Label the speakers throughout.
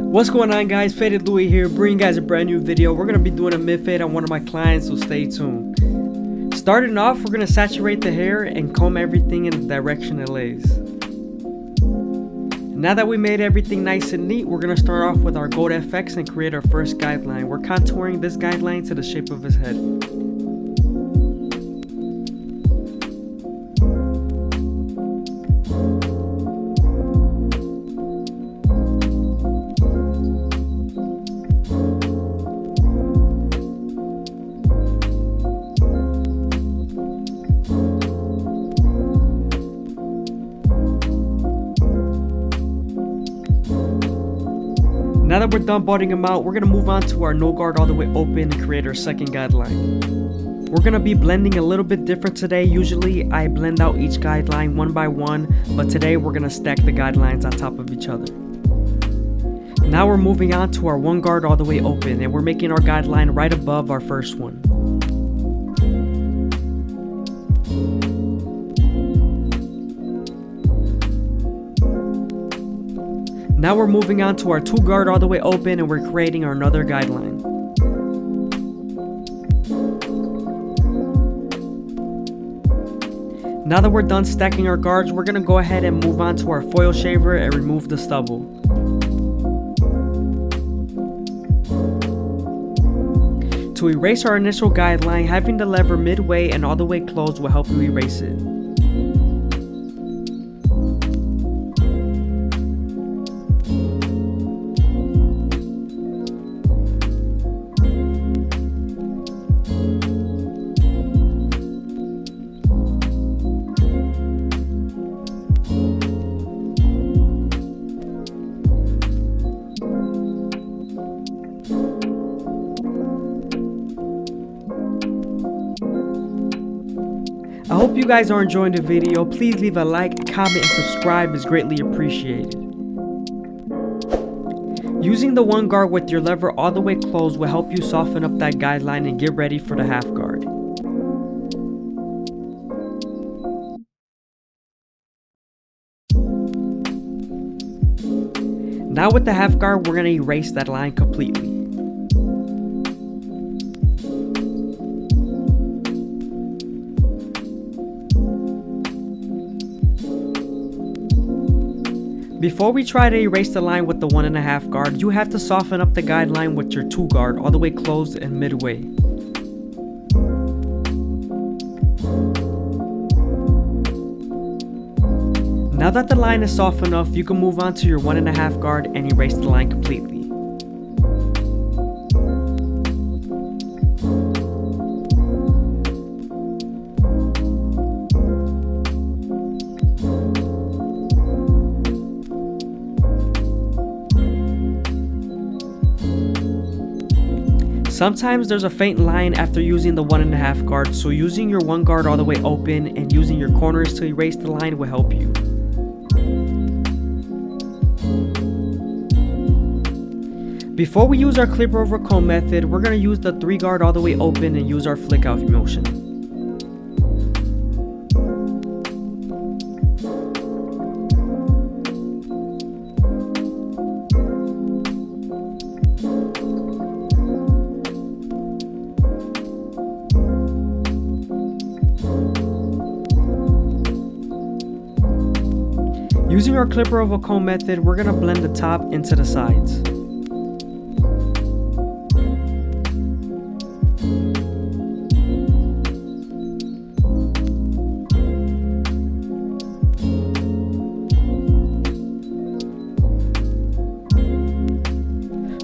Speaker 1: What's going on, guys? FadeitLuie here, bringing you guys a brand new video. We're going to be doing a mid-fade on one of my clients, so stay tuned. Starting off, we're going to saturate the hair and comb everything in the direction it lays. Now that we made everything nice and neat, we're going to start off with our gold FX and create our first guideline. We're contouring this guideline to the shape of his head. Now that we're done budding him out, we're going to move on to our no guard all the way open and create our second guideline. We're going to be blending a little bit different today. Usually I blend out each guideline one by one, but today we're going to stack the guidelines on top of each other. Now we're moving on to our one guard all the way open, and we're making our guideline right above our first one. Now we're moving on to our two guard all the way open, and we're creating our another guideline. Now that we're done stacking our guards, we're going to go ahead and move on to our foil shaver and remove the stubble. To erase our initial guideline, having the lever midway and all the way closed will help you erase it. I hope you guys are enjoying the video. Please leave a like, comment, and subscribe is greatly appreciated. Using the one guard with your lever all the way closed will help you soften up that guideline and get ready for the half guard. Now with the half guard, we're going to erase that line completely. Before we try to erase the line with the 1.5 guard, you have to soften up the guideline with your 2 guard all the way closed and midway. Now that the line is soft enough, you can move on to your 1.5 guard and erase the line completely. Sometimes there's a faint line after using the 1.5 guard, so using your 1 guard all the way open and using your corners to erase the line will help you. Before we use our clip over comb method, we're going to use the 3 guard all the way open and use our flick out motion. Using our clipper over comb method, we're going to blend the top into the sides.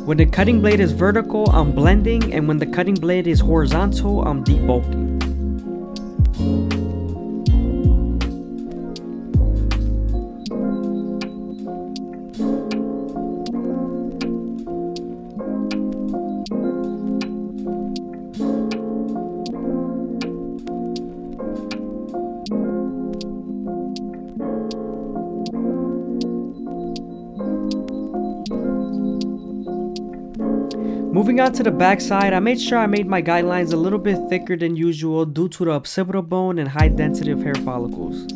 Speaker 1: When the cutting blade is vertical, I'm blending, and when the cutting blade is horizontal, I'm debulking. Moving on to the back side, I made sure I made my guidelines a little bit thicker than usual due to the occipital bone and high density of hair follicles.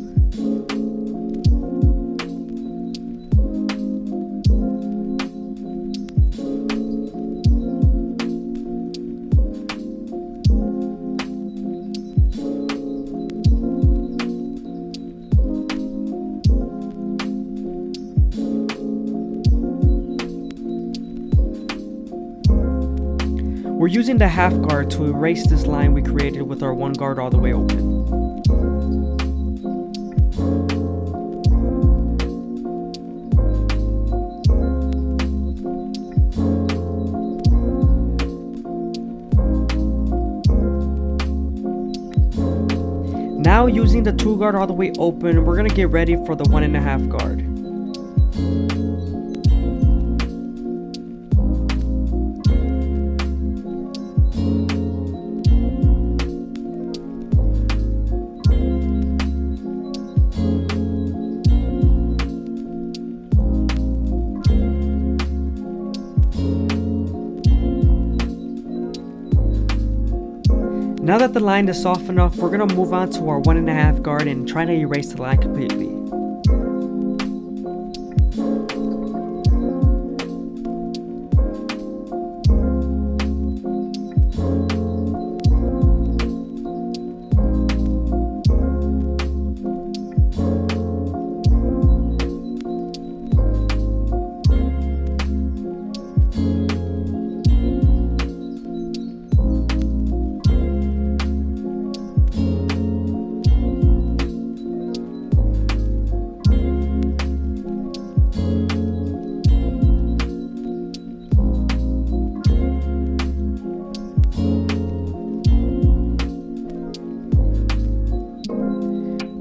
Speaker 1: We're using the half guard to erase this line we created with our one guard all the way open. Now using the 2 guard all the way open, we're gonna get ready for the 1.5 guard. Now that the line is soft enough, we're going to move on to our 1.5 guard and try to erase the line completely.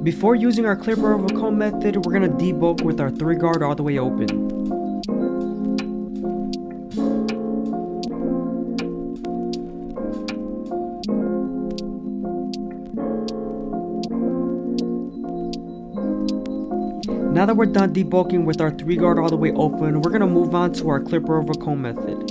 Speaker 1: Before using our clipper over comb method, we're going to debulk with our 3 guard all the way open. Now that we're done debulking with our 3 guard all the way open, we're going to move on to our clipper over comb method.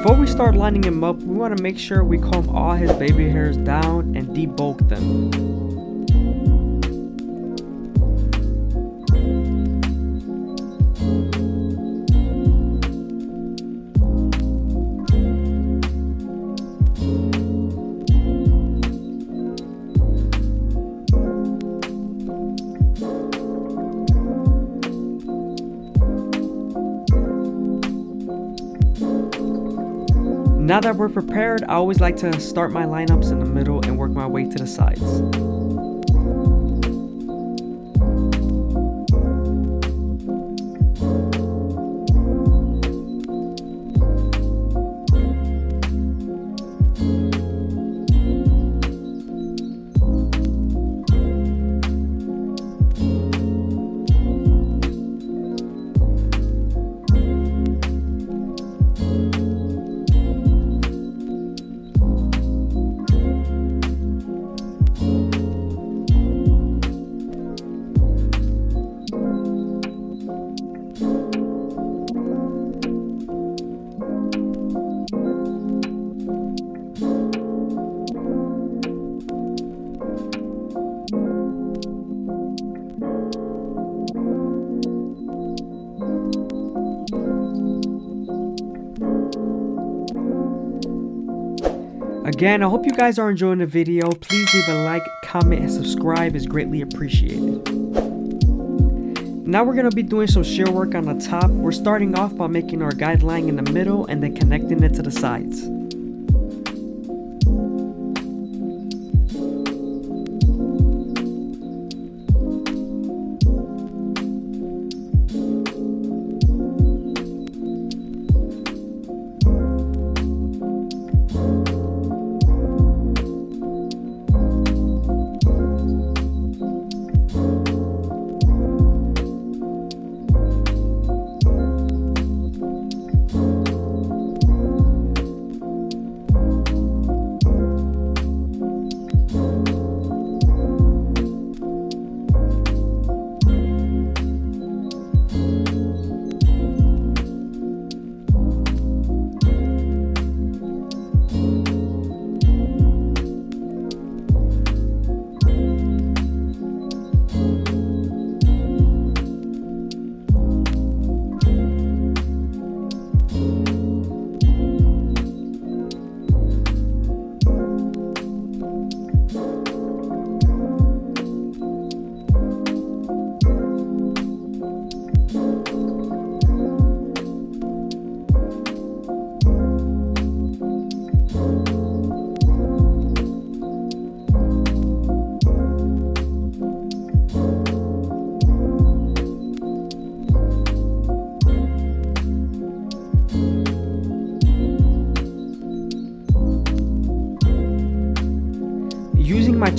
Speaker 1: Before we start lining him up, we want to make sure we comb all his baby hairs down and debulk them. Now that we're prepared, I always like to start my lineups in the middle and work my way to the sides. Again, I hope you guys are enjoying the video. Please leave a like, comment, and subscribe is greatly appreciated. Now we're going to be doing some shear work on the top. We're starting off by making our guideline in the middle and then connecting it to the sides.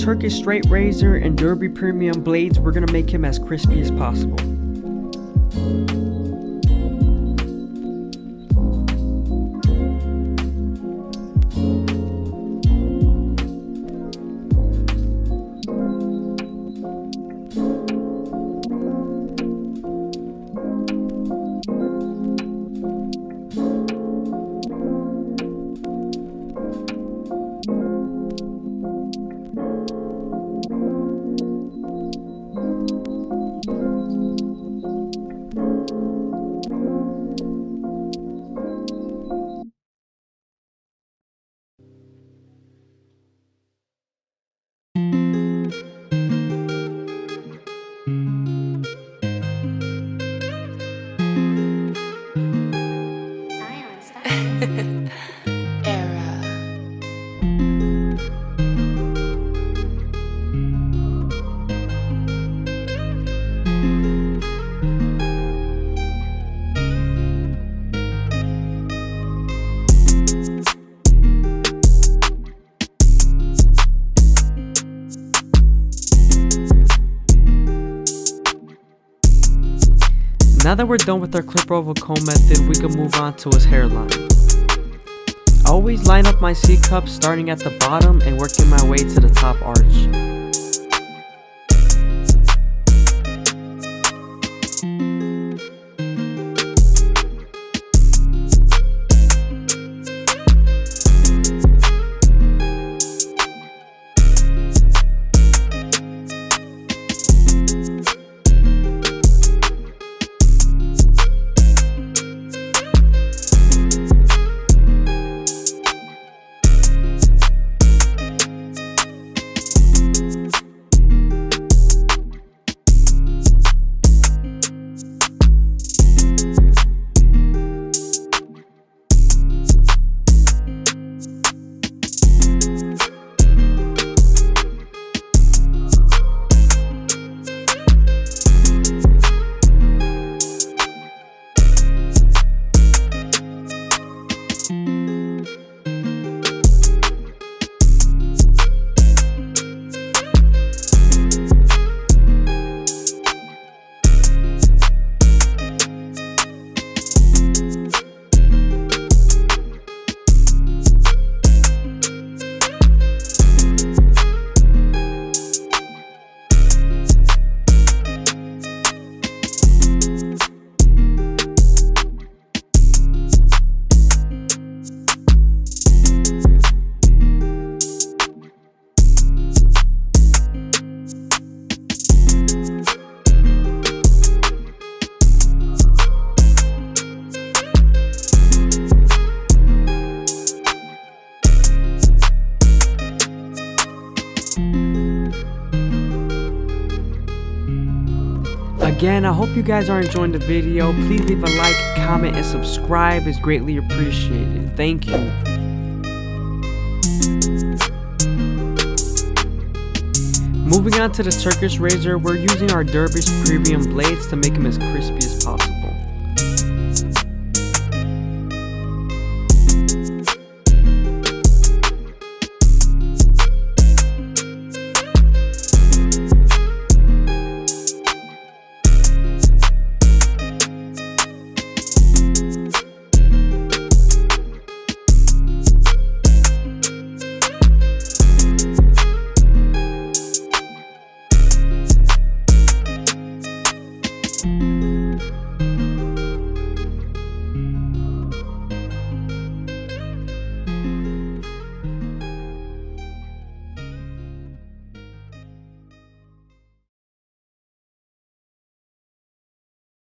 Speaker 1: Turkish straight razor and Derby premium blades, we're gonna make him as crispy as possible. Now that we're done with our clip over comb method, we can move on to his hairline. I always line up my C-cup starting at the bottom and working my way to the top arch. Again, I hope you guys are enjoying the video. Please leave a like, comment, and subscribe. It's greatly appreciated. Thank you. Moving on to the Turkish razor, we're using our Derby premium blades to make them as crispy as possible.